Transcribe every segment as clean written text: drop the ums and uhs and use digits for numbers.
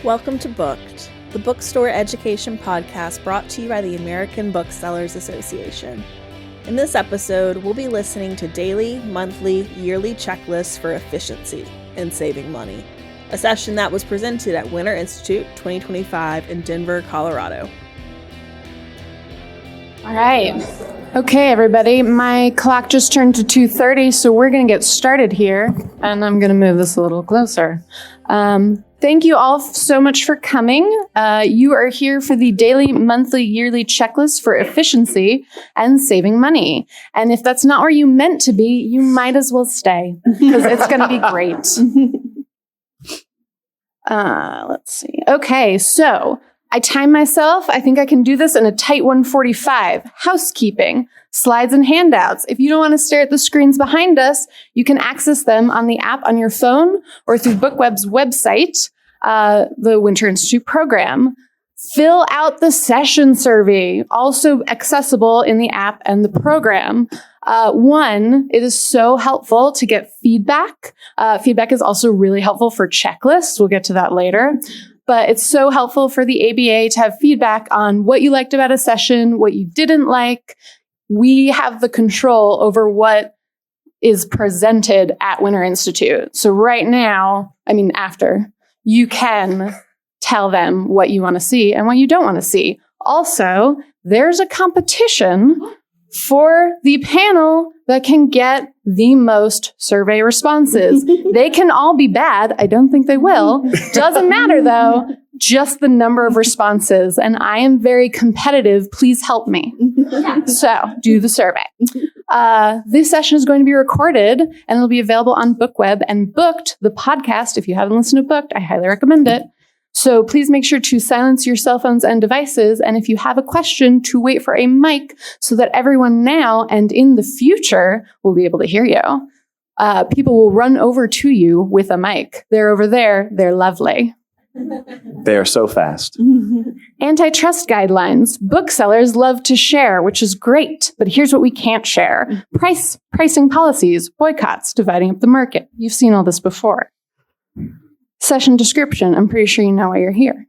Welcome to Booked, the bookstore education podcast brought to you by the American Booksellers Association. In this episode, we'll be listening to daily, monthly, yearly checklists for efficiency and saving money, a session that was presented at Winter Institute 2025 in Denver, Colorado. All right. Okay, everybody. My clock just turned to 2:30, so we're going to get started here, and I'm going to move this a little closer. Thank you all so much for coming. You are here for the daily, monthly, yearly checklist for efficiency and saving money. And if that's not where you meant to be, you might as well stay, because it's going to be great. Let's see. Okay, so I timed myself. I think I can do this in a tight 1:45. Housekeeping, slides and handouts. If you don't want to stare at the screens behind us, you can access them on the app on your phone or through BookWeb's website, the Winter Institute program. Fill out the session survey, also accessible in the app and the program. It is so helpful to get feedback. Feedback is also really helpful for checklists. We'll get to that later. But it's so helpful for the ABA to have feedback on what you liked about a session, what you didn't like. We have the control over what is presented at Winter Institute. So right now, after, you can tell them what you want to see and what you don't want to see. Also, there's a competition for the panel that can get the most survey responses. They can all be bad. I don't think they will. Doesn't matter, though. Just the number of responses. And I am very competitive. Please help me. So do the survey. This session is going to be recorded, and it'll be available on BookWeb and Booked, the podcast. If you haven't listened to Booked, I highly recommend it. So please make sure to silence your cell phones and devices. And if you have a question, to wait for a mic so that everyone now and in the future will be able to hear you. People will run over to you with a mic. They're over there. They're lovely. They are so fast. Antitrust guidelines. Booksellers love to share, which is great. But here's what we can't share. Pricing policies, boycotts, dividing up the market. You've seen all this before. Session description. I'm pretty sure you know why you're here.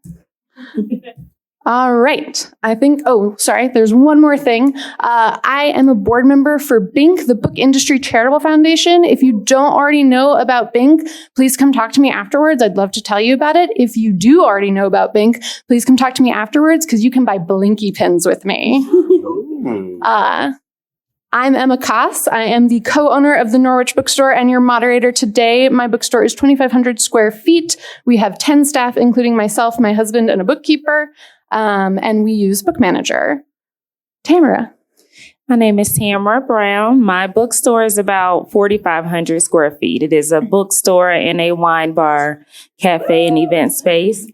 All right. There's one more thing. I am a board member for BINC, the Book Industry Charitable Foundation. If you don't already know about BINC, please come talk to me afterwards. I'd love to tell you about it. If you do already know about BINC, please come talk to me afterwards, because you can buy Blinky pins with me. I'm Emma Koss. I am the co-owner of the Norwich Bookstore and your moderator today. My bookstore is 2,500 square feet. We have 10 staff, including myself, my husband, and a bookkeeper. And we use Book Manager. Tamara. My name is Tamara Brown. My bookstore is about 4,500 square feet. It is a bookstore and a wine bar, cafe, and event space.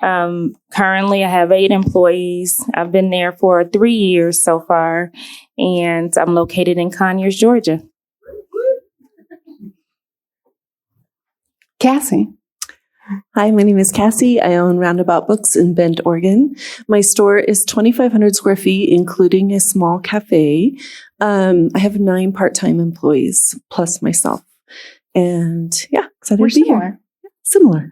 Currently, I have 8 employees. I've been there for 3 years so far, and I'm located in Conyers, Georgia. Cassie. Hi, my name is Cassie. I own Roundabout Books in Bend, Oregon. My store is 2,500 square feet, including a small cafe. I have 9 part-time employees, plus myself. And excited to be here. Similar.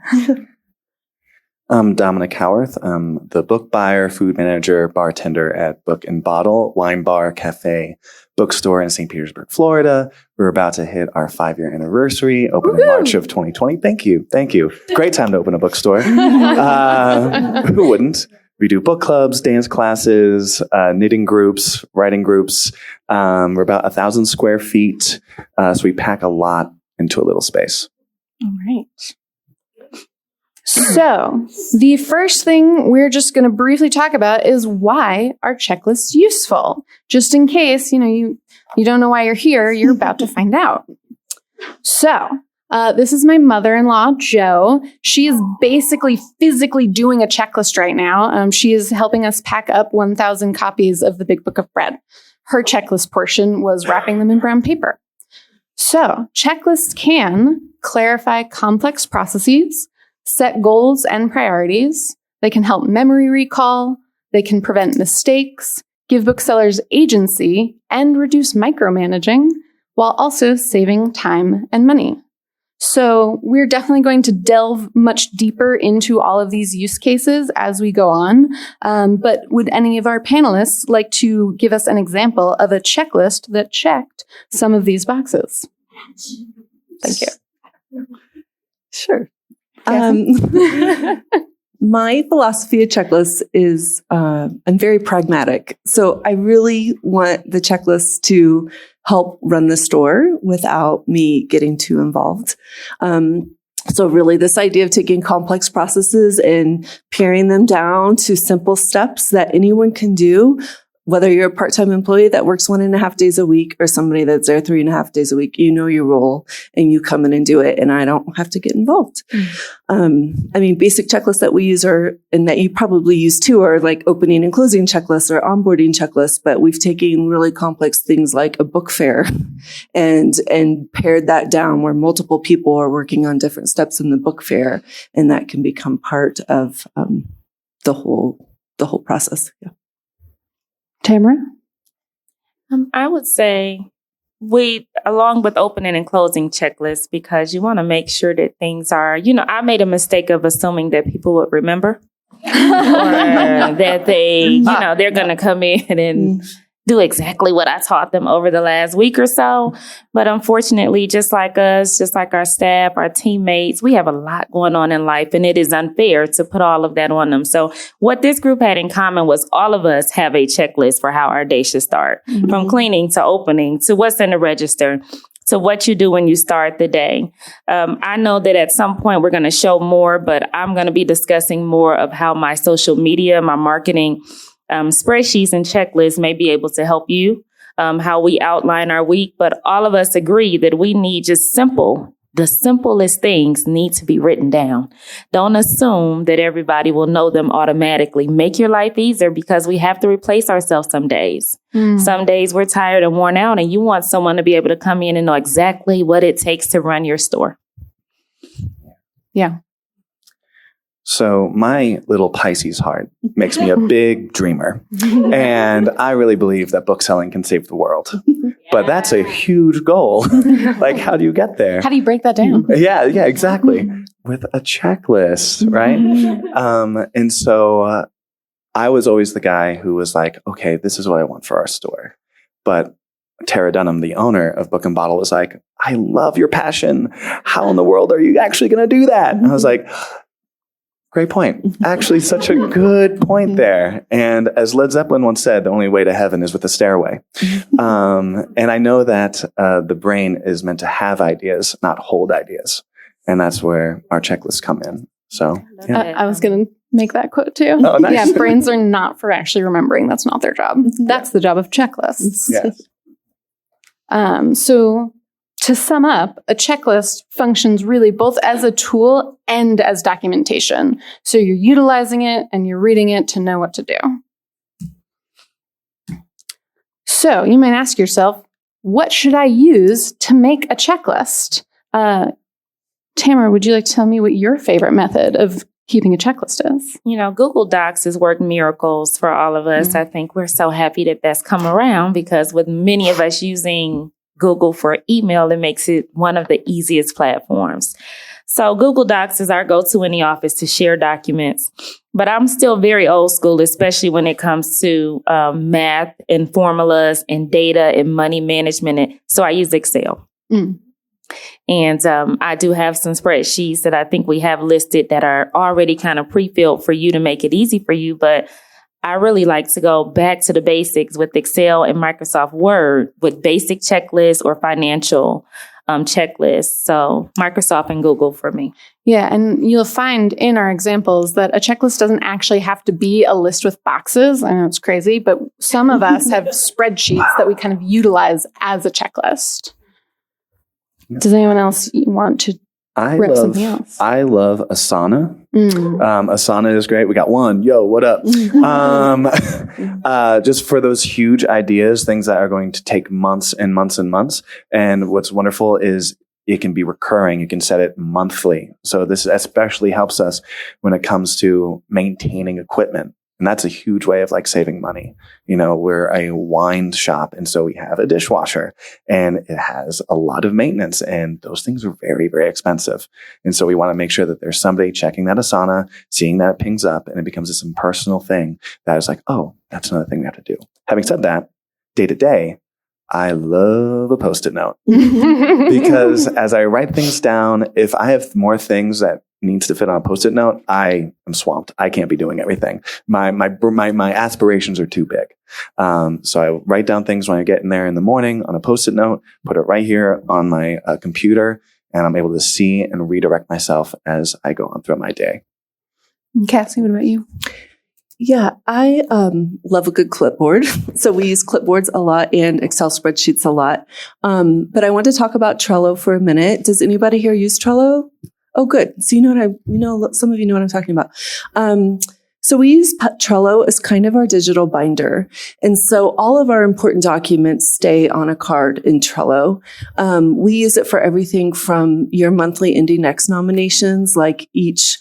I'm Dominic Howarth. I'm the book buyer, food manager, bartender at Book and Bottle, wine bar, cafe, bookstore in St. Petersburg, Florida. We're about to hit our 5-year anniversary, open in March of 2020. Thank you. Great time to open a bookstore. Who wouldn't? We do book clubs, dance classes, knitting groups, writing groups. We're about 1,000 square feet, so we pack a lot into a little space. All right. So the first thing we're just going to briefly talk about is why are checklists useful? Just in case, you don't know why you're here, you're about to find out. So this is my mother-in-law, Jo. She is basically physically doing a checklist right now. She is helping us pack up 1,000 copies of the Big Book of Bread. Her checklist portion was wrapping them in brown paper. So checklists can clarify complex processes, set goals and priorities. They can help memory recall. They can prevent mistakes, give booksellers agency, and reduce micromanaging, while also saving time and money. So we're definitely going to delve much deeper into all of these use cases as we go on. But would any of our panelists like to give us an example of a checklist that checked some of these boxes? Thank you. Sure. My philosophy of checklists is I'm very pragmatic. So I really want the checklist to help run the store without me getting too involved. So really this idea of taking complex processes and paring them down to simple steps that anyone can do, whether you're a part-time employee that works 1.5 days a week or somebody that's there 3.5 days a week, you know your role and you come in and do it, and I don't have to get involved. Basic checklists that we use and that you probably use too, are like opening and closing checklists or onboarding checklists, but we've taken really complex things like a book fair and pared that down where multiple people are working on different steps in the book fair, and that can become part of the whole process. Yeah. Tamara? I would say along with opening and closing checklists, because you want to make sure that things are, I made a mistake of assuming that people would remember or that they're going to come in and do exactly what I taught them over the last week or so. But unfortunately, just like us, just like our staff, our teammates, we have a lot going on in life, and it is unfair to put all of that on them. So what this group had in common was all of us have a checklist for how our day should start, from cleaning to opening to what's in the register to what you do when you start the day. I know that at some point we're going to show more, but I'm going to be discussing more of how my social media, my marketing, spreadsheets and checklists may be able to help you, how we outline our week. But all of us agree that we need the simplest things need to be written down. Don't assume that everybody will know them automatically. Make your life easier, because we have to replace ourselves some days. Some days we're tired and worn out, and you want someone to be able to come in and know exactly what it takes to run your store. Yeah. So my little Pisces heart makes me a big dreamer. And I really believe that book selling can save the world. But that's a huge goal. Like, how do you get there? How do you break that down? Yeah, exactly. With a checklist, right? And so I was always the guy who was like, okay, this is what I want for our store. But Tara Dunham, the owner of Book and Bottle, was like, I love your passion. How in the world are you actually going to do that? And I was like, great point. Actually, such a good point there. And as Led Zeppelin once said, the only way to heaven is with a stairway. And I know that the brain is meant to have ideas, not hold ideas. And that's where our checklists come in. So yeah. I was going to make that quote too. Oh, nice. Yeah, brains are not for actually remembering. That's not their job. That's the job of checklists. Yes. So to sum up, a checklist functions really both as a tool and as documentation. So you're utilizing it and you're reading it to know what to do. So you might ask yourself, what should I use to make a checklist? Tamara, would you like to tell me what your favorite method of keeping a checklist is? Google Docs has worked miracles for all of us. I think we're so happy that that's come around, because with many of us using Google for email, it makes it one of the easiest platforms. So Google Docs is our go-to in the office to share documents. But I'm still very old school, especially when it comes to math and formulas and data and money management. So I use Excel. And I do have some spreadsheets that I think we have listed that are already kind of pre-filled for you to make it easy for you. But I really like to go back to the basics with Excel and Microsoft Word with basic checklists or financial checklists. So Microsoft and Google for me. Yeah, and you'll find in our examples that a checklist doesn't actually have to be a list with boxes. I know it's crazy, but some of us have spreadsheets that we kind of utilize as a checklist. Does anyone else want to rep something else? I love Asana. Asana is great. We got one. Yo, what up? Just for those huge ideas, things that are going to take months and months and months. And what's wonderful is it can be recurring. You can set it monthly. So this especially helps us when it comes to maintaining equipment. And that's a huge way of like saving money. You know, we're a wine shop. And so we have a dishwasher and it has a lot of maintenance and those things are very, very expensive. And so we want to make sure that there's somebody checking that Asana, seeing that it pings up and it becomes this impersonal thing that is like, oh, that's another thing we have to do. Having said that, day to day, I love a Post-it note because as I write things down, if I have more things that needs to fit on a Post-it note, I am swamped. I can't be doing everything. My aspirations are too big. So I write down things when I get in there in the morning on a Post-it note, put it right here on my computer, and I'm able to see and redirect myself as I go on through my day. Cassie, what about you? Yeah, I love a good clipboard. So we use clipboards a lot and Excel spreadsheets a lot. But I want to talk about Trello for a minute. Does anybody here use Trello? Oh, good. So some of you know what I'm talking about. So we use Trello as kind of our digital binder. And so all of our important documents stay on a card in Trello. We use it for everything from your monthly Indie Next nominations, like each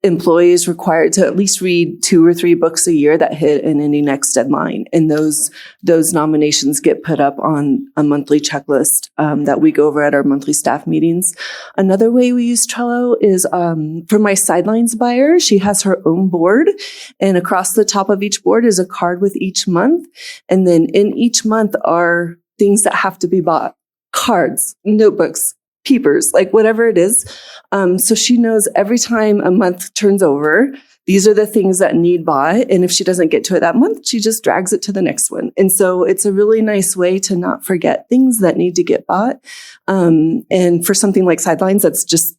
employee is required to at least read 2 or 3 books a year that hit an Indie Next deadline. And those nominations get put up on a monthly checklist that we go over at our monthly staff meetings. Another way we use Trello is for my sidelines buyer. She has her own board, and across the top of each board is a card with each month. And then in each month are things that have to be bought: cards, notebooks, peepers, like whatever it is. So she knows every time a month turns over, these are the things that need bought. And if she doesn't get to it that month, she just drags it to the next one. And so it's a really nice way to not forget things that need to get bought. And for something like sidelines, that's just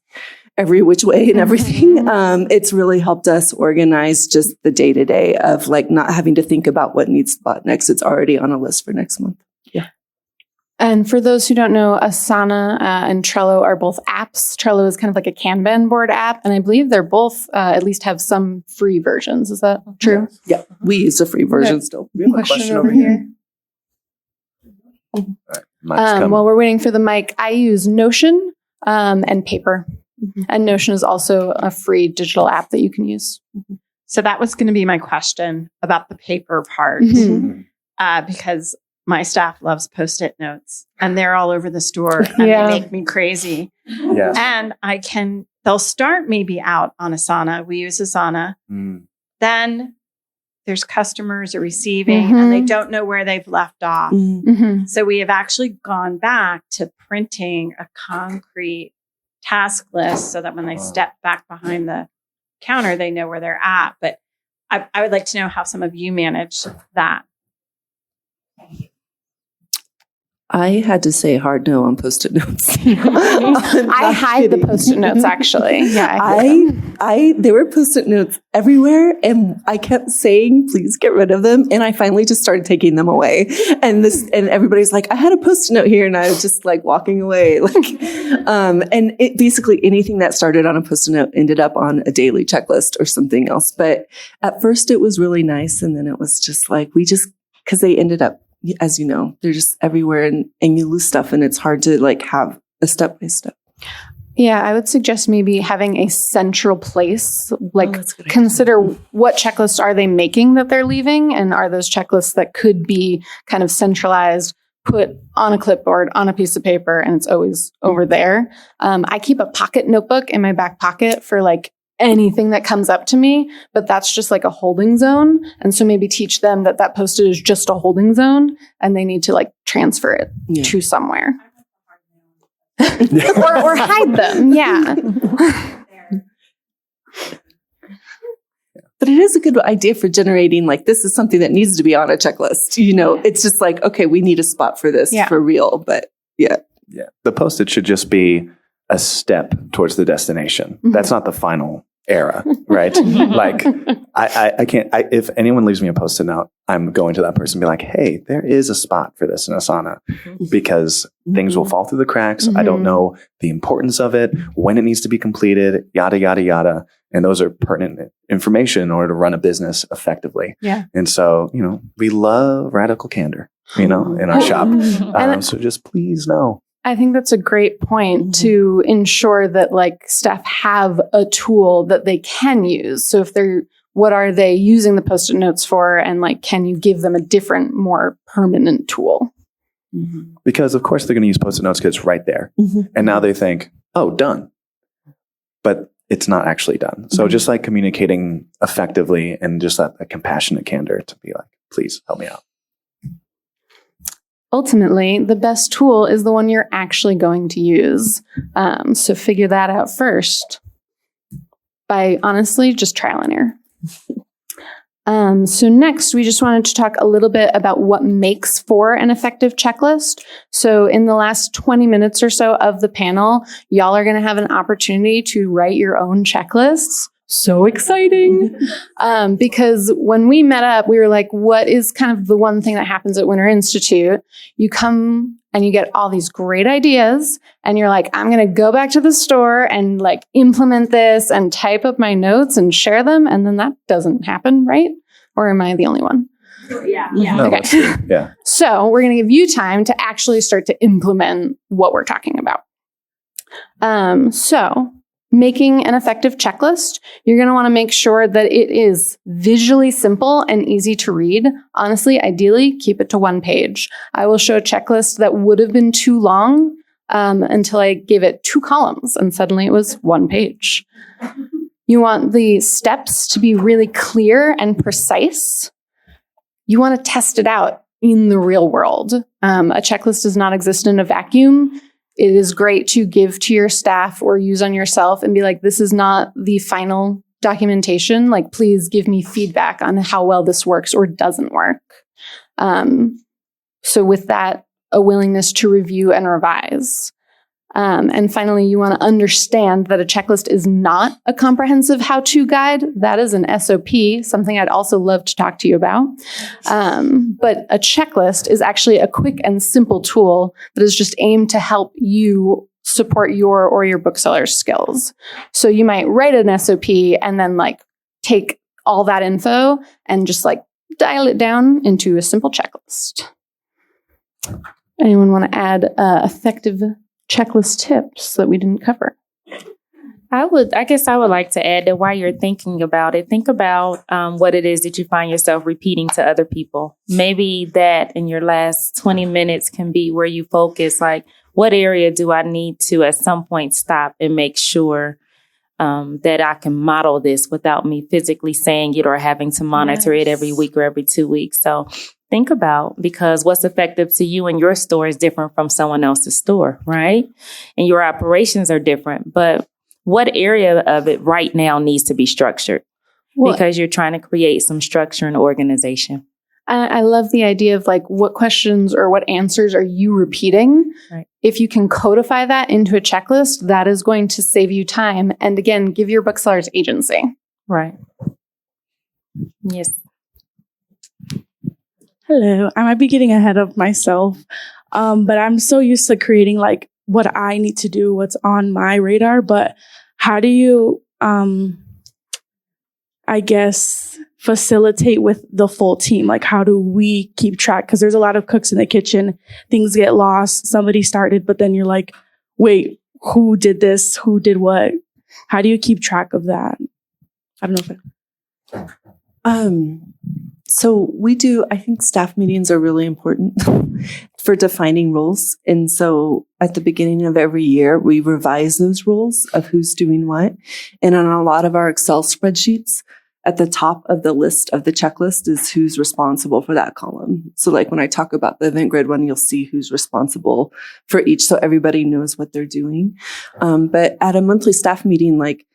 every which way and everything. It's really helped us organize just the day to day of like not having to think about what needs bought next. It's already on a list for next month. Yeah. And for those who don't know, Asana and Trello are both apps. Trello is kind of like a Kanban board app, and I believe they're both at least have some free versions. Is that true? Yeah, we use a free version still. We have a question over here. Right, while we're waiting for the mic, I use Notion and Paper. And Notion is also a free digital app that you can use. So that was going to be my question about the paper part, because my staff loves Post-it notes and they're all over the store and they make me crazy. Yes. And they'll start maybe out on Asana. We use Asana. Then there's customers are receiving and they don't know where they've left off. So we have actually gone back to printing a concrete task list so that when they step back behind the counter, they know where they're at. But I would like to know how some of you manage that. I had to say hard no on Post-it notes. I hide the Post-it notes, actually. Yeah, there were Post-it notes everywhere, and I kept saying, "Please get rid of them." And I finally just started taking them away. And everybody's like, "I had a Post-it note here," and I was just like walking away. And it basically anything that started on a Post-it note ended up on a daily checklist or something else. But at first, it was really nice, and then it was just like because they ended up, as you know, they're just everywhere and you lose stuff and it's hard to like have a step by step. Yeah, I would suggest maybe having a central place, like consider what checklists are they making that they're leaving, and are those checklists that could be kind of centralized, put on a clipboard, on a piece of paper, and it's always over there. I keep a pocket notebook in my back pocket for like anything that comes up to me, but that's just like a holding zone. And so maybe teach them that Post-it is just a holding zone and they need to like transfer it to somewhere. or hide them. Yeah. But it is a good idea for generating, like, this is something that needs to be on a checklist. You know, it's just like, okay, we need a spot for this for real. But yeah. The Post-it should just be a step towards the destination. That's not the final era, right? Like I can't, if anyone leaves me a Post-it note, I'm going to that person and be like, hey, there is a spot for this in Asana because things will fall through the cracks. I don't know the importance of it, when it needs to be completed, yada, yada, yada. And those are pertinent information in order to run a business effectively. Yeah. And so, you know, we love radical candor, you know, in our shop. So just please know. I think that's a great point to ensure that like staff have a tool that they can use. So if they're what are they using the Post-it notes for? And like, can you give them a different, more permanent tool? Mm-hmm. Because of course they're going to use Post-it notes because it's right there. Mm-hmm. And now they think, oh, done. But it's not actually done. So just like communicating effectively and just that compassionate candor to be like, please help me out. Ultimately, the best tool is the one you're actually going to use. So figure that out first by honestly just trial and error. So next, we just wanted to talk a little bit about what makes for an effective checklist. So in the last 20 minutes or so of the panel, y'all are going to have an opportunity to write your own checklists. So exciting. Because when we met up, we were like, what is kind of the one thing that happens at Winter Institute? You come and you get all these great ideas and you're like, I'm going to go back to the store and like implement this and type up my notes and share them. And then that doesn't happen, right? Or am I the only one? Yeah. No, Okay. Yeah. So we're going to give you time to actually start to implement what we're talking about. So making an effective checklist, you're going to want to make sure that it is visually simple and easy to read. Honestly, ideally, keep it to 1 page. I will show a checklist that would have been too long until I gave it 2 columns, and suddenly it was 1 page. You want the steps to be really clear and precise. You want to test it out in the real world. A checklist does not exist in a vacuum. It is great to give to your staff or use on yourself and be like, this is not the final documentation. Like, please give me feedback on how well this works or doesn't work. So with that, a willingness to review and revise. And finally, you want to understand that a checklist is not a comprehensive how-to guide. That is an SOP, something I'd also love to talk to you about. But a checklist is actually a quick and simple tool that is just aimed to help you support your or your bookseller's skills. So you might write an SOP and then like take all that info and just like dial it down into a simple checklist. Anyone want to add effective checklist tips that we didn't cover? I guess I would like to add that while you're thinking about it, think about what it is that you find yourself repeating to other people. Maybe that in your last 20 minutes can be where you focus, like, what area do I need to at some point stop and make sure that I can model this without me physically saying it or having to monitor it every week or every 2 weeks. So think about, because what's effective to you in your store is different from someone else's store, right? And your operations are different. But what area of it right now needs to be structured? Because you're trying to create some structure and organization. I love the idea of like, what questions or what answers are you repeating? Right. If you can codify that into a checklist, that is going to save you time. And again, give your booksellers agency. Right. Yes. Hello. I might be getting ahead of myself, but I'm so used to creating like what I need to do, what's on my radar. But how do you, I guess, facilitate with the full team? Like, how do we keep track? Because there's a lot of cooks in the kitchen. Things get lost. Somebody started, but then you're like, wait, who did this? Who did what? How do you keep track of that? I don't know if So we do, I think staff meetings are really important for defining roles. And so at the beginning of every year, we revise those roles of who's doing what. And on a lot of our Excel spreadsheets, at the top of the list of the checklist is who's responsible for that column. So like when I talk about the event grid one, you'll see who's responsible for each. So everybody knows what they're doing. But at a monthly staff meeting, like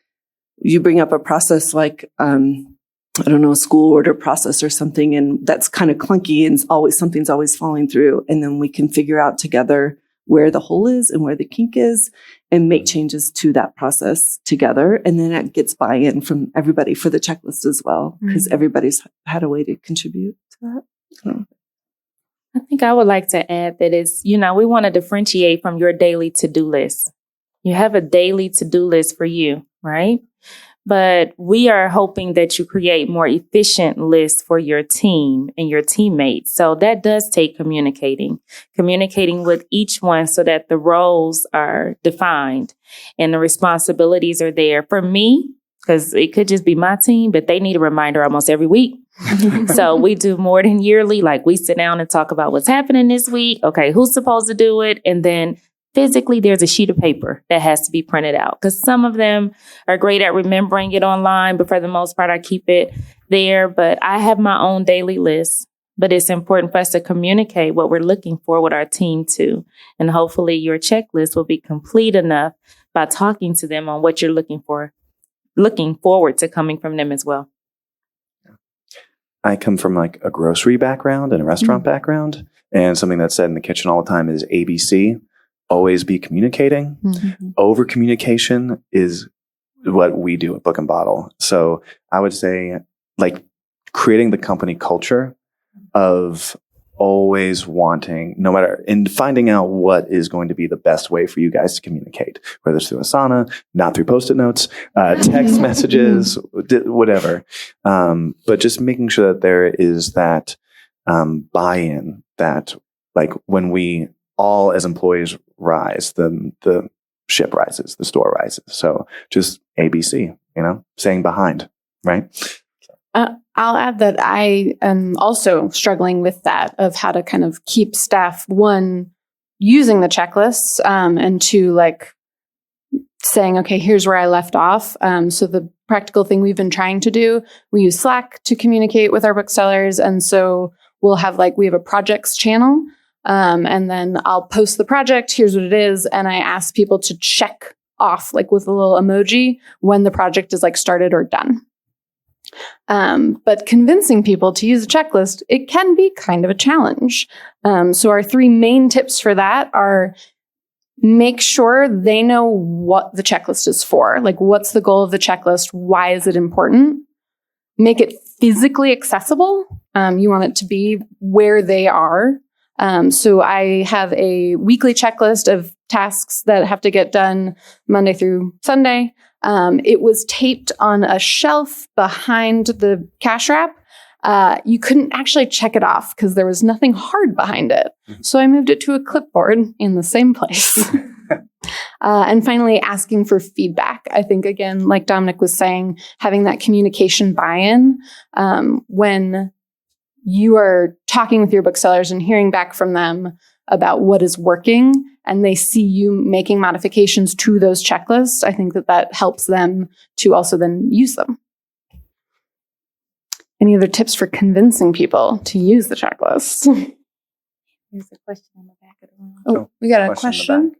you bring up a process like, I don't know, a school order process or something, and that's kind of clunky and something's always falling through. And then we can figure out together where the hole is and where the kink is and make changes to that process together. And then that gets buy-in from everybody for the checklist as well, because everybody's had a way to contribute to that. I think I would like to add that it's, we want to differentiate from your daily to-do list. You have a daily to-do list for you, right? But we are hoping that you create more efficient lists for your team and your teammates. So that does take communicating with each one so that the roles are defined and the responsibilities are there. For me, because it could just be my team, but they need a reminder almost every week. So we do more than yearly. Like we sit down and talk about what's happening this week. Okay, who's supposed to do it? And then physically, there's a sheet of paper that has to be printed out because some of them are great at remembering it online, but for the most part, I keep it there. But I have my own daily list. But it's important for us to communicate what we're looking for with our team too. And hopefully your checklist will be complete enough by talking to them on what you're looking forward to coming from them as well. I come from like a grocery background and a restaurant background. And something that's said in the kitchen all the time is ABC, always be communicating. Over communication is what we do at Book and Bottle. So I would say like creating the company culture of always wanting, no matter, in finding out what is going to be the best way for you guys to communicate, whether it's through Asana, not through Post-it notes, text messages, whatever. But just making sure that there is that buy-in that like when we all as employees rise, the ship rises, the store rises. So just ABC, staying behind, right? I'll add that I am also struggling with that of how to kind of keep staff, one, using the checklists, and two, like saying, okay, here's where I left off. So the practical thing we've been trying to do, we use Slack to communicate with our booksellers. And so we'll have we have a projects channel. And then I'll post the project. Here's what it is. And I ask people to check off with a little emoji when the project is started or done. But convincing people to use a checklist, it can be kind of a challenge. So our three main tips for that are make sure they know what the checklist is for. What's the goal of the checklist? Why is it important? Make it physically accessible. You want it to be where they are. So I have a weekly checklist of tasks that have to get done Monday through Sunday. It was taped on a shelf behind the cash wrap. You couldn't actually check it off because there was nothing hard behind it. So I moved it to a clipboard in the same place. And finally, asking for feedback. I think, again, like Dominic was saying, having that communication buy-in when you are talking with your booksellers and hearing back from them about what is working, and they see you making modifications to those checklists, I think that helps them to also then use them. Any other tips for convincing people to use the checklist? There's a question on the back of the room. Oh, we got a question.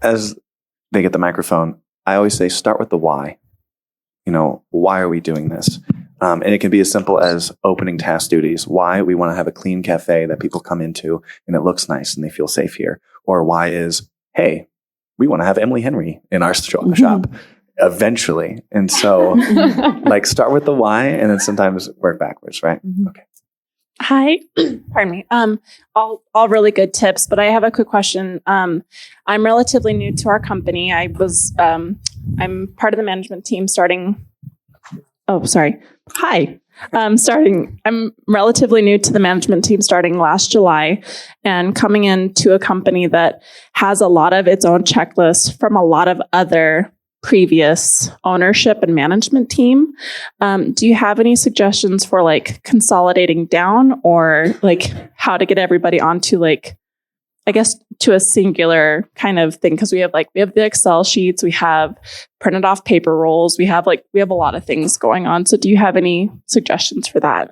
As they get the microphone, I always say, start with the why. Why are we doing this? And it can be as simple as opening task duties. Why? We want to have a clean cafe that people come into and it looks nice and they feel safe here. Or why is, hey, we want to have Emily Henry in our shop eventually. And so start with the why and then sometimes work backwards, right? Okay. Hi, pardon me. All really good tips, but I have a quick question. I'm relatively new to our company. I'm part of the management team starting. Oh, sorry. Hi. I'm relatively new to the management team starting last July and coming into a company that has a lot of its own checklists from a lot of other previous ownership and management team. Do you have any suggestions for consolidating down or how to get everybody onto to a singular kind of thing? Because we have the Excel sheets, we have printed off paper rolls, we have a lot of things going on. So do you have any suggestions for that?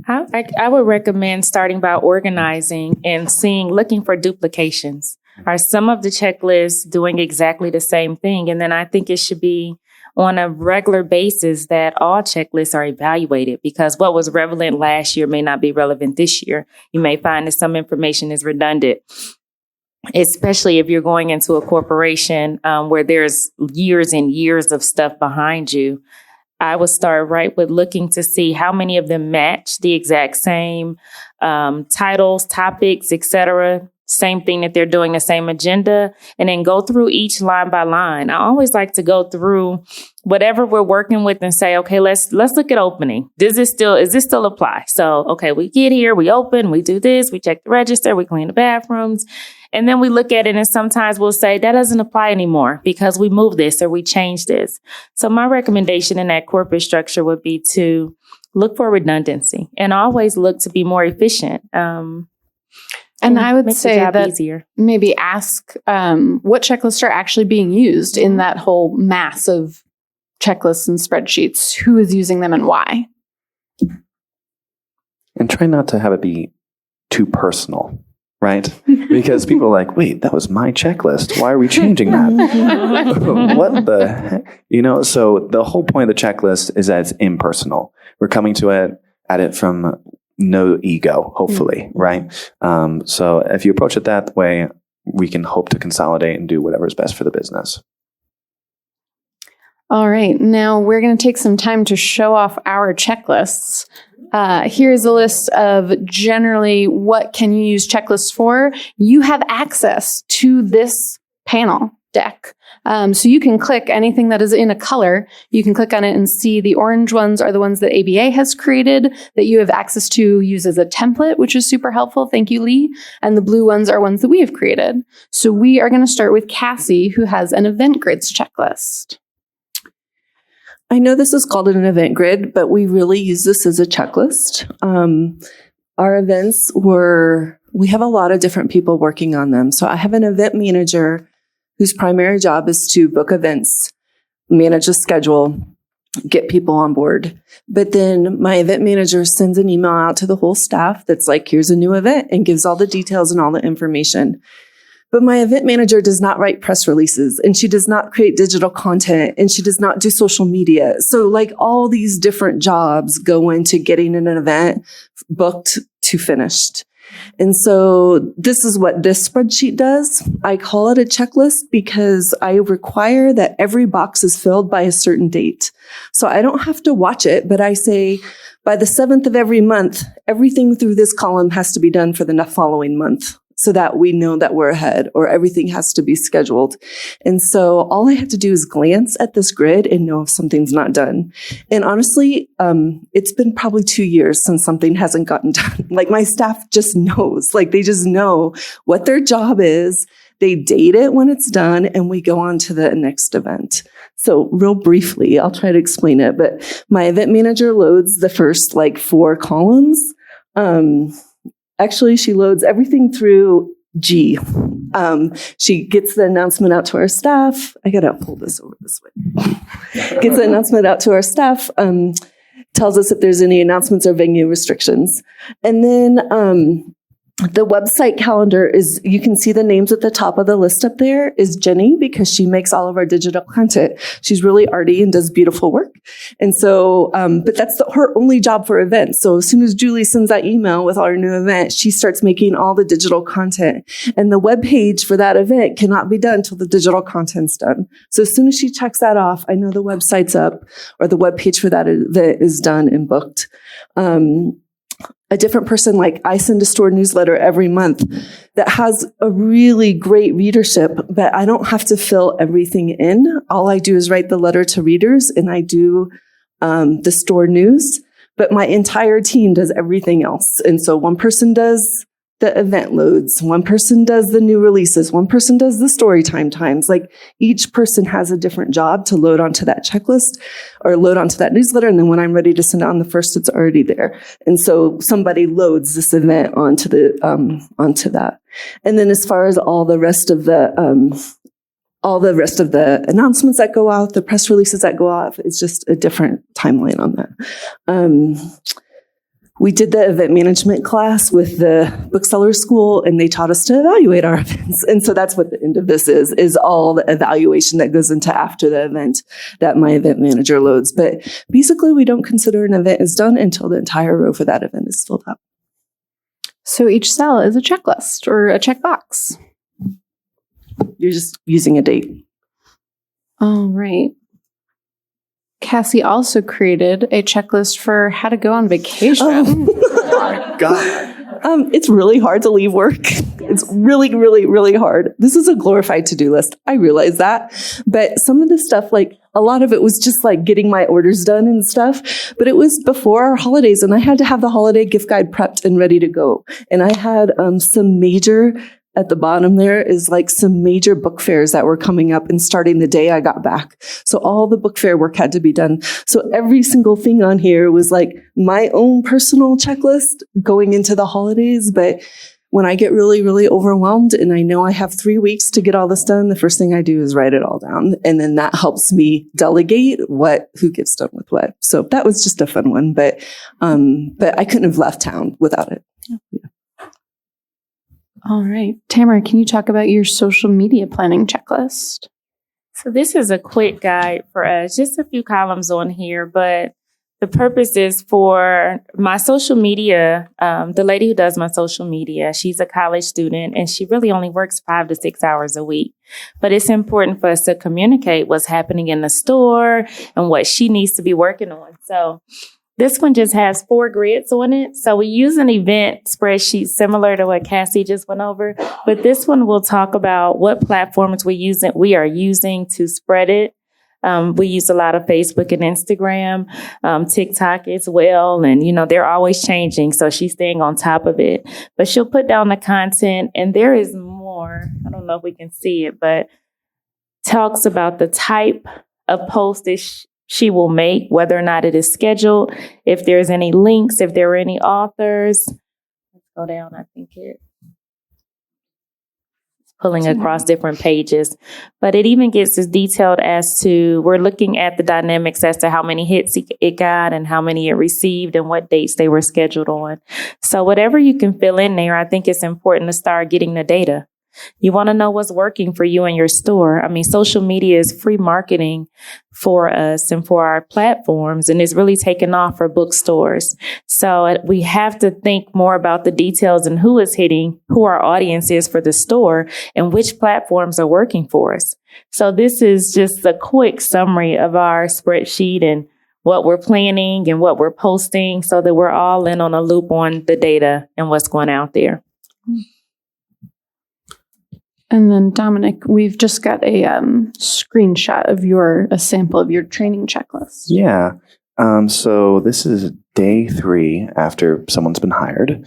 I would recommend starting by organizing and looking for duplications. Are some of the checklists doing exactly the same thing? And then I think it should be on a regular basis that all checklists are evaluated, because what was relevant last year may not be relevant this year. You may find that some information is redundant, especially if you're going into a corporation where there's years and years of stuff behind you. I would start right with looking to see how many of them match the exact same titles, topics, etc. Same thing that they're doing, the same agenda, and then go through each line by line. I always like to go through whatever we're working with and say, okay, let's look at opening. Is this still apply? So, okay, we get here, we open, we do this, we check the register, we clean the bathrooms. And then we look at it and sometimes we'll say that doesn't apply anymore because we moved this or we changed this. So my recommendation in that corporate structure would be to look for redundancy and always look to be more efficient. And I would say that easier. Maybe ask what checklists are actually being used in that whole mass of checklists and spreadsheets. Who is using them and why? And try not to have it be too personal, right? Because people are like, wait, that was my checklist. Why are we changing that? What the heck? So the whole point of the checklist is that it's impersonal. We're coming to it at it from no ego, hopefully, right? So if you approach it that way, we can hope to consolidate and do whatever is best for the business. All right. Now we're going to take some time to show off our checklists. Here's a list of generally what can you use checklists for. You have access to this panel deck. So you can click anything that is in a color. You can click on it and see the orange ones are the ones that ABA has created that you have access to use as a template, which is super helpful. Thank you, Lee. And the blue ones are ones that we have created. So we are going to start with Cassie, who has an event grids checklist. I know this is called an event grid, but we really use this as a checklist. Our events we have a lot of different people working on them. So I have an event manager whose primary job is to book events, manage a schedule, get people on board. But then my event manager sends an email out to the whole staff that's like, here's a new event, and gives all the details and all the information. But my event manager does not write press releases, and she does not create digital content, and she does not do social media. So like all these different jobs go into getting an event booked to finished. And so this is what this spreadsheet does. I call it a checklist because I require that every box is filled by a certain date. So I don't have to watch it, but I say by the 7th of every month, everything through this column has to be done for the following month, so that we know that we're ahead, or everything has to be scheduled. And so all I have to do is glance at this grid and know if something's not done. And honestly, it's been probably 2 years since something hasn't gotten done. Like my staff just knows, like they just know what their job is. They date it when it's done, and we go on to the next event. So real briefly, I'll try to explain it, but my event manager loads the first 4 columns. Actually, she loads everything through G. She gets the announcement out to our staff. I got to pull this over this way. Gets the announcement out to our staff, tells us if there's any announcements or venue restrictions. And then the website calendar is, you can see the names at the top of the list up there, is Jenny, because she makes all of our digital content. She's really arty and does beautiful work. And so, but that's her only job for events. So as soon as Julie sends that email with our new event, she starts making all the digital content. And the web page for that event cannot be done until the digital content's done. So as soon as she checks that off, I know the website's up, or the web page for that event is done and booked. A different person, I send a store newsletter every month that has a really great readership, but I don't have to fill everything in. All I do is write the letter to readers, and I do the store news, but my entire team does everything else. And so one person does the event loads, one person does the new releases, one person does the story times. Each person has a different job to load onto that checklist or load onto that newsletter. And then when I'm ready to send out on the first, it's already there. And so somebody loads this event onto that. And then as far as all the rest of the announcements that go out, the press releases that go out, it's just a different timeline on that. We did the event management class with the bookseller school, and they taught us to evaluate our events. And so that's what the end of this is all the evaluation that goes into after the event that my event manager loads. But basically, we don't consider an event is done until the entire row for that event is filled up. So each cell is a checklist or a checkbox. You're just using a date. All right. Cassie also created a checklist for how to go on vacation. Oh my God. It's really hard to leave work. It's really, really, really hard. This is a glorified to-do list. I realize that. But some of the stuff, a lot of it was just getting my orders done and stuff. But it was before our holidays, and I had to have the holiday gift guide prepped and ready to go. And I had some major at the bottom there is like some major book fairs that were coming up and starting the day I got back. So all the book fair work had to be done. So every single thing on here was like my own personal checklist going into the holidays. But when I get really, really overwhelmed and I know I have 3 weeks to get all this done, the first thing I do is write it all down. And then that helps me delegate who gets done with what. So that was just a fun one, but I couldn't have left town without it. Yeah. All right. Tamara, can you talk about your social media planning checklist? So this is a quick guide for us, just a few columns on here, but the purpose is for my social media. The lady who does my social media, she's a college student and she really only works 5 to 6 hours a week. But it's important for us to communicate what's happening in the store and what she needs to be working on. So this one just has 4 grids on it. So we use an event spreadsheet similar to what Cassie just went over. But this one will talk about what platforms we are using to spread it. We use a lot of Facebook and Instagram, TikTok as well. And, they're always changing. So she's staying on top of it. But she'll put down the content. And there is more. I don't know if we can see it, but talks about the type of post that she will make, whether or not it is scheduled, if there's any links, if there are any authors. Let's go down. I think it's pulling across different pages. But it even gets as detailed as to, we're looking at the dynamics as to how many hits it got and how many it received and what dates they were scheduled on. So whatever you can fill in there, I think it's important to start getting the data. You want to know what's working for you and your store. I mean, social media is free marketing for us and for our platforms, and it's really taken off for bookstores. So we have to think more about the details and who is hitting, who our audience is for the store, and which platforms are working for us. So this is just a quick summary of our spreadsheet and what we're planning and what we're posting so that we're all in on a loop on the data and what's going out there. And then Dominic, we've just got a screenshot of a sample of your training checklist. Yeah. So this is day 3 after someone's been hired.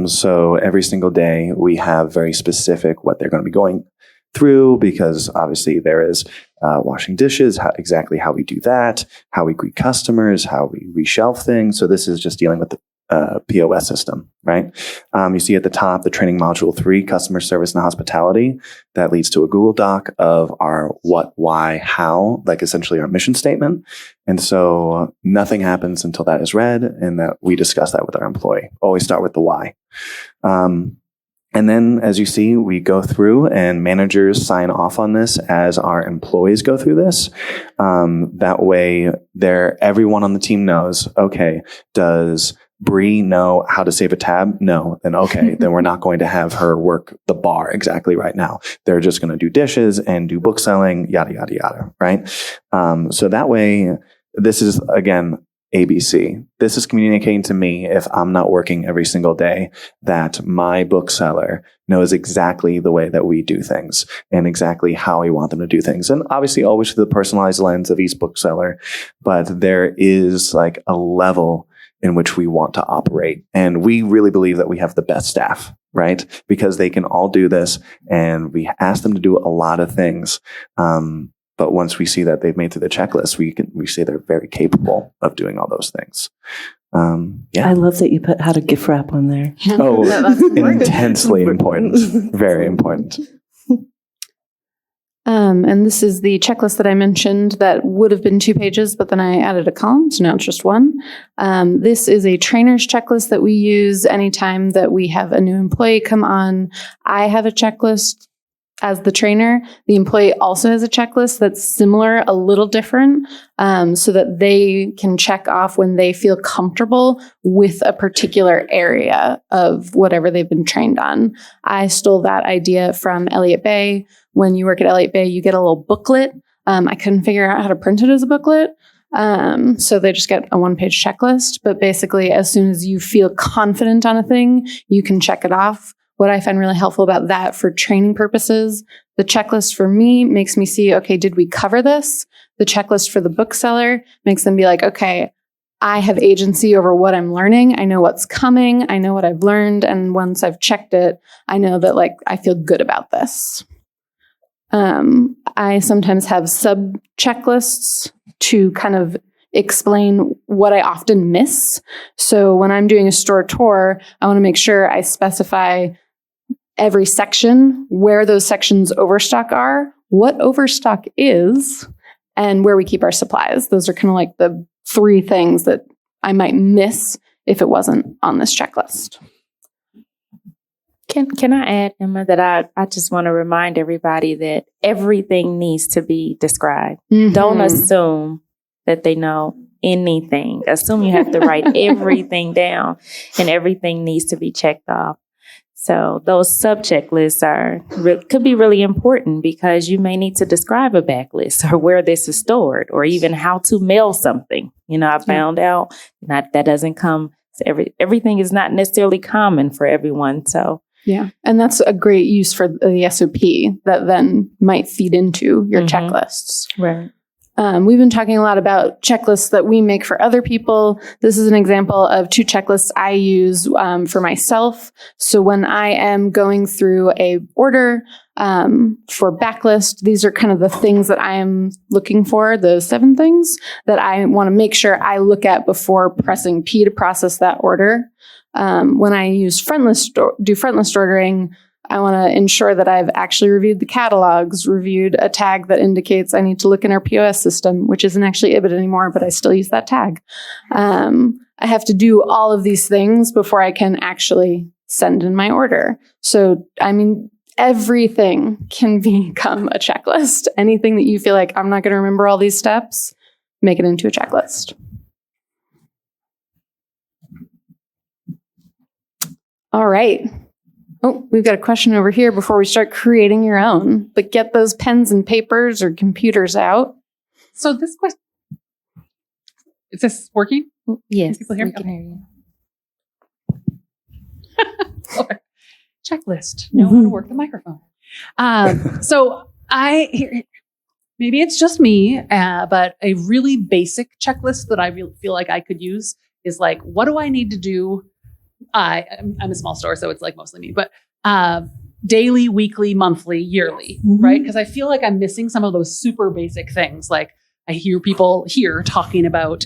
So every single day we have very specific what they're going to be going through, because obviously there is washing dishes, exactly how we do that, how we greet customers, how we reshelf things. So this is just dealing with the POS system, right? You see at the top, the training module 3, customer service and hospitality. That leads to a Google Doc of our what, why, how, like essentially our mission statement. And so nothing happens until that is read and that we discuss that with our employee. Always start with the why. And then, as you see, we go through and managers sign off on this as our employees go through this. That way, everyone on the team knows, okay, does Bree know how to save a tab? No. Then okay, then we're not going to have her work the bar exactly right now. They're just going to do dishes and do book selling, yada, yada, yada, right? So that way, this is, again, ABC. This is communicating to me, if I'm not working every single day, that my bookseller knows exactly the way that we do things and exactly how we want them to do things. And obviously always through the personalized lens of each bookseller, but there is like a level in which we want to operate. And we really believe that we have the best staff, right? Because they can all do this, and we ask them to do a lot of things. But once we see that they've made through the checklist, we say they're very capable of doing all those things. Yeah. I love that you put how to gift wrap on there. Oh, intensely important. Very important. And this is the checklist that I mentioned that would have been 2 pages, but then I added a column, so now it's just 1. This is a trainer's checklist that we use anytime that we have a new employee come on. I have a checklist as the trainer. The employee also has a checklist that's similar, a little different, so that they can check off when they feel comfortable with a particular area of whatever they've been trained on. I stole that idea from Elliott Bay. When you work at Elliott Bay, you get a little booklet. I couldn't figure out how to print it as a booklet. So they just get a 1-page checklist. But basically, as soon as you feel confident on a thing, you can check it off. What I find really helpful about that for training purposes, the checklist for me makes me see, okay, did we cover this? The checklist for the bookseller makes them be like, okay, I have agency over what I'm learning. I know what's coming. I know what I've learned. And once I've checked it, I know that like I feel good about this. I sometimes have sub checklists to kind of explain what I often miss. So when I'm doing a store tour, I want to make sure I specify every section, where those sections overstock are, what overstock is, and where we keep our supplies. Those are kind of like the 3 things that I might miss if it wasn't on this checklist. Can I add, Emma, that I just want to remind everybody that everything needs to be described. Mm-hmm. Don't assume that they know anything. Assume you have to write everything down, and everything needs to be checked off. So those sub-checklists could be really important because you may need to describe a backlist or where this is stored or even how to mail something. I found out that doesn't come. Everything is not necessarily common for everyone. So yeah. And that's a great use for the SOP that then might feed into your checklists. Right. We've been talking a lot about checklists that we make for other people. This is an example of 2 checklists I use for myself. So when I am going through a order for backlist, these are kind of the things that I am looking for, the 7 things that I want to make sure I look at before pressing P to process that order. When I use do front list ordering, I want to ensure that I've actually reviewed the catalogs, reviewed a tag that indicates I need to look in our POS system, which isn't actually IBIT anymore, but I still use that tag. I have to do all of these things before I can actually send in my order. So, everything can become a checklist. Anything that you feel like I'm not going to remember all these steps, make it into a checklist. All right. Oh, we've got a question over here before we start creating your own. But get those pens and papers or computers out. So this question, is this working? Yes. Can people hear me? Okay. Checklist. Know how to work the microphone. So maybe it's just me, but a really basic checklist that I feel like I could use is like, what do I need to do? I'm a small store, so it's like mostly me, but daily, weekly, monthly, yearly, right? Because I feel like I'm missing some of those super basic things. Like I hear people here talking about,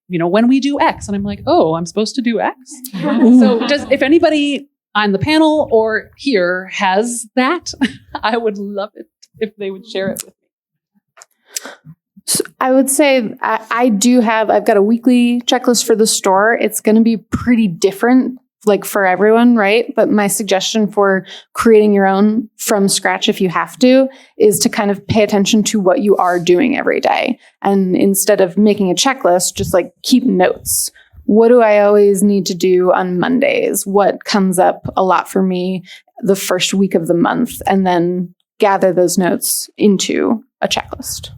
when we do X, and I'm like, oh, I'm supposed to do X. So if anybody on the panel or here has that, I would love it if they would share it with me. So I would say I've got a weekly checklist for the store. It's going to be pretty different, like for everyone, right? But my suggestion for creating your own from scratch, if you have to, is to kind of pay attention to what you are doing every day. And instead of making a checklist, just like keep notes. What do I always need to do on Mondays? What comes up a lot for me the first week of the month? And then gather those notes into a checklist.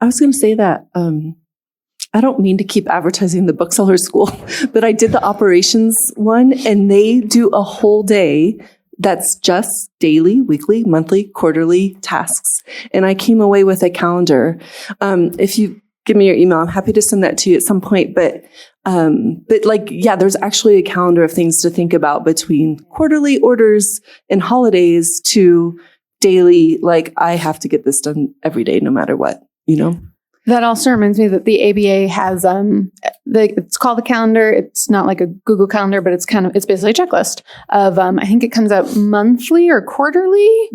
I was going to say that I don't mean to keep advertising the bookseller school, but I did the operations one, and they do a whole day that's just daily, weekly, monthly, quarterly tasks. And I came away with a calendar. If you give me your email, I'm happy to send that to you at some point. But there's actually a calendar of things to think about between quarterly orders and holidays to daily. Like I have to get this done every day, no matter what. That also reminds me that the ABA has it's called a calendar. It's not like a Google Calendar, but it's basically a checklist of I think it comes out monthly or quarterly.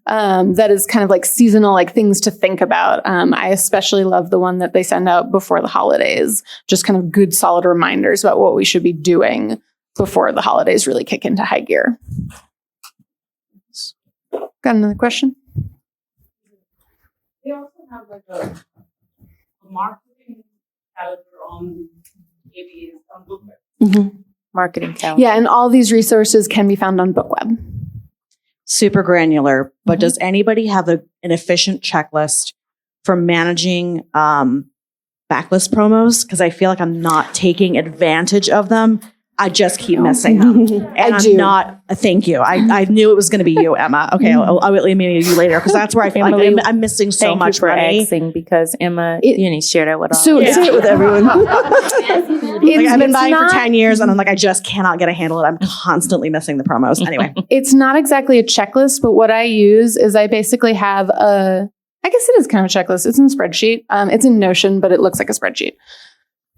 That is kind of like seasonal, like things to think about. I especially love the one that they send out before the holidays. Just kind of good, solid reminders about what we should be doing before the holidays really kick into high gear. Got another question? They also have like a marketing calendar on ABA's on BookWeb. Marketing calendar. Yeah, and all these resources can be found on BookWeb. Super granular, but does anybody have an efficient checklist for managing backlist promos? Because I feel like I'm not taking advantage of them. I just keep missing them. And I I'm do. not, thank you. I knew it was going to be you, Emma. Okay, I'll email you later because that's where I feel Emily, like I'm missing so Thank much you for money. asking because Emma, you need to share that with all. So Share it with everyone. Like, I've been buying for 10 years and I'm like, I just cannot get a handle of it. I'm constantly missing the promos. Anyway. It's not exactly a checklist, but what I use is I basically have I guess it is kind of a checklist. It's in a spreadsheet. It's in Notion, but it looks like a spreadsheet.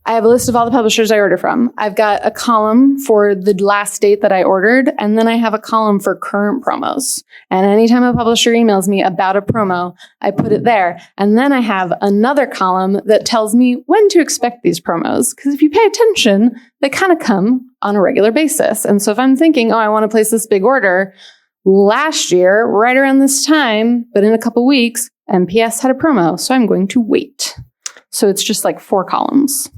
I have a list of all the publishers I order from. I've got a column for the last date that I ordered, and then I have a column for current promos. And anytime a publisher emails me about a promo, I put it there. And then I have another column that tells me when to expect these promos. Because if you pay attention, they kind of come on a regular basis. And so if I'm thinking, I want to place this big order, last year, right around this time, but in a couple weeks, MPS had a promo, so I'm going to wait. So it's just like 4 columns.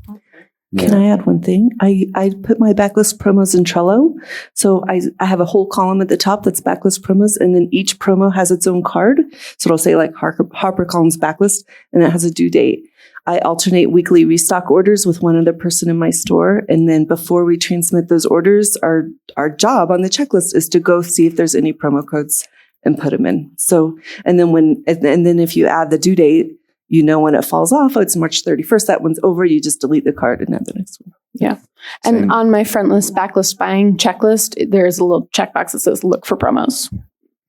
Can I add one thing? I put my backlist promos in Trello. So I have a whole column at the top that's backlist promos, and then each promo has its own card. So it'll say like HarperCollins backlist, and it has a due date. I alternate weekly restock orders with one other person in my store. And then before we transmit those orders, our job on the checklist is to go see if there's any promo codes and put them in. So, and then if you add the due date, you know when it falls off. Oh, it's March 31st. That one's over. You just delete the card and add the next one. Yeah. And on my front list, backlist buying checklist, there's a little checkbox that says look for promos.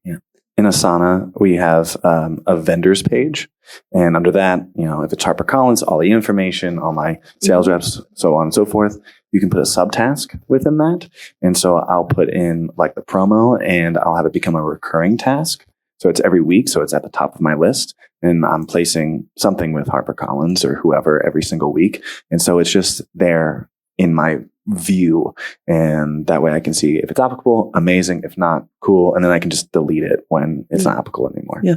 Yeah. In Asana, we have a vendors page. And under that, if it's HarperCollins, all the information, all my sales reps, so on and so forth, you can put a subtask within that. And so I'll put in like the promo and I'll have it become a recurring task. So it's every week. So it's at the top of my list. And I'm placing something with HarperCollins or whoever every single week. And so it's just there in my view. And that way I can see if it's applicable, amazing. If not, cool. And then I can just delete it when it's not applicable anymore. Yeah.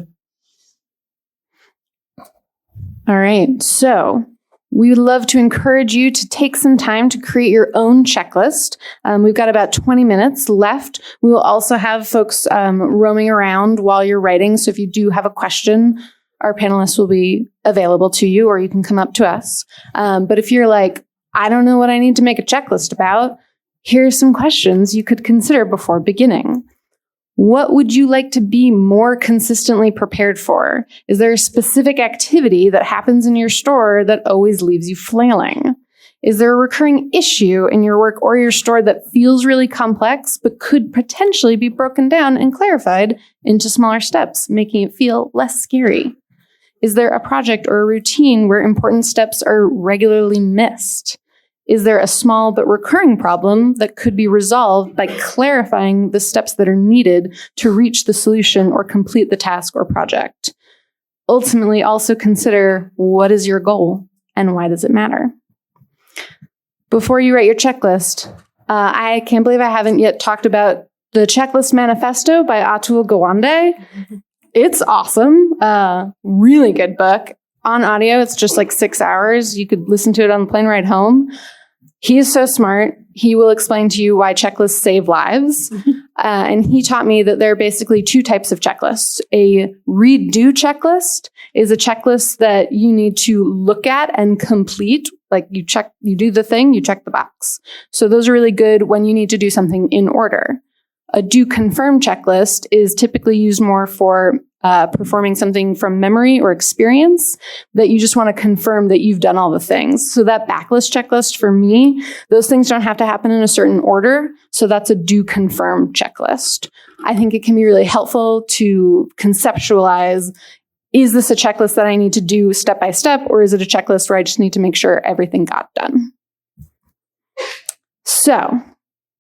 All right. So we would love to encourage you to take some time to create your own checklist. We've got about 20 minutes left. We will also have folks roaming around while you're writing. So if you do have a question, our panelists will be available to you, or you can come up to us. But if you're like, I don't know what I need to make a checklist about, here's some questions you could consider before beginning. What would you like to be more consistently prepared for? Is there a specific activity that happens in your store that always leaves you flailing? Is there a recurring issue in your work or your store that feels really complex, but could potentially be broken down and clarified into smaller steps, making it feel less scary? Is there a project or a routine where important steps are regularly missed? Is there a small but recurring problem that could be resolved by clarifying the steps that are needed to reach the solution or complete the task or project? Ultimately, also consider what is your goal and why does it matter? Before you write your checklist, I can't believe I haven't yet talked about the Checklist Manifesto by Atul Gawande. It's awesome. Really good book. On audio, it's just like 6 hours. You could listen to it on the plane ride home. He is so smart. He will explain to you why checklists save lives. And he taught me that there are basically 2 types of checklists. A redo checklist is a checklist that you need to look at and complete. Like you do the thing, you check the box. So those are really good when you need to do something in order. A do confirm checklist is typically used more for performing something from memory or experience that you just want to confirm that you've done all the things. So that backlist checklist for me, those things don't have to happen in a certain order. So that's a do confirm checklist. I think it can be really helpful to conceptualize, is this a checklist that I need to do step by step, or is it a checklist where I just need to make sure everything got done? So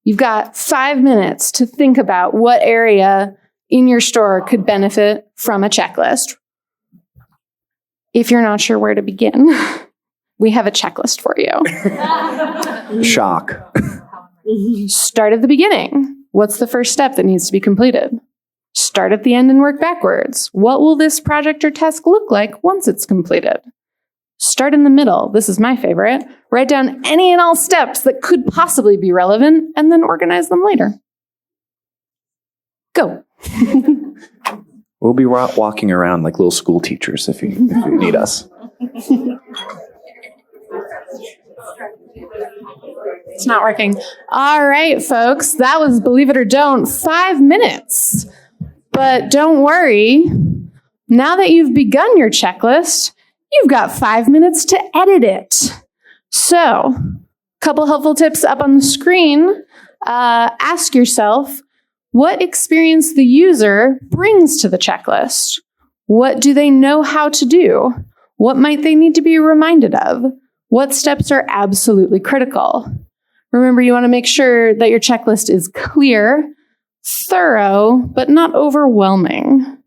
you've got 5 minutes to think about what area in your store could benefit from a checklist. If you're not sure where to begin, we have a checklist for you. Shock. Start at the beginning. What's the first step that needs to be completed? Start at the end and work backwards. What will this project or task look like once it's completed? Start in the middle. This is my favorite. Write down any and all steps that could possibly be relevant and then organize them later. Go. We'll be walking around like little school teachers if you need us. It's not working. All right, folks. That was, believe it or don't, 5 minutes. But don't worry. Now that you've begun your checklist, you've got 5 minutes to edit it. So, a couple helpful tips up on the screen. Ask yourself, what experience the user brings to the checklist? What do they know how to do? What might they need to be reminded of? What steps are absolutely critical? Remember, you want to make sure that your checklist is clear, thorough, but not overwhelming.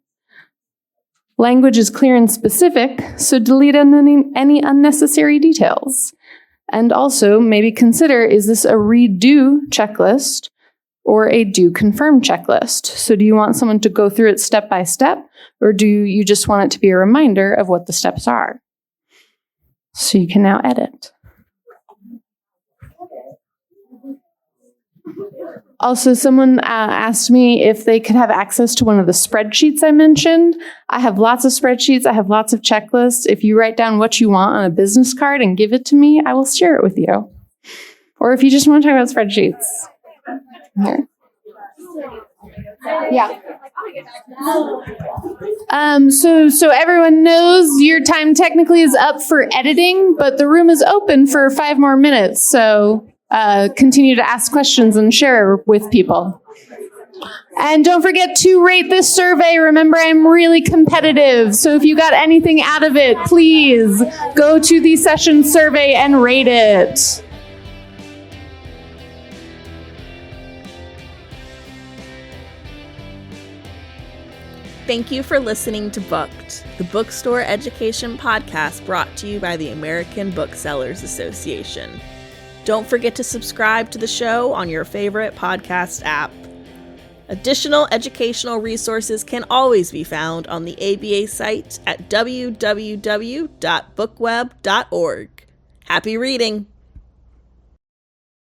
Language is clear and specific, so delete any unnecessary details. And also, maybe consider, is this a redo checklist or a do confirm checklist? So do you want someone to go through it step by step, or do you just want it to be a reminder of what the steps are? So you can now edit. Also, someone asked me if they could have access to one of the spreadsheets I mentioned. I have lots of spreadsheets. I have lots of checklists. If you write down what you want on a business card and give it to me, I will share it with you. Or if you just want to talk about spreadsheets. Here. Yeah. So everyone knows your time technically is up for editing, but the room is open for 5 more minutes. So continue to ask questions and share with people. And don't forget to rate this survey. Remember, I'm really competitive. So if you got anything out of it, please go to the session survey and rate it. Thank you for listening to Booked, the bookstore education podcast brought to you by the American Booksellers Association. Don't forget to subscribe to the show on your favorite podcast app. Additional educational resources can always be found on the ABA site at www.bookweb.org. Happy reading!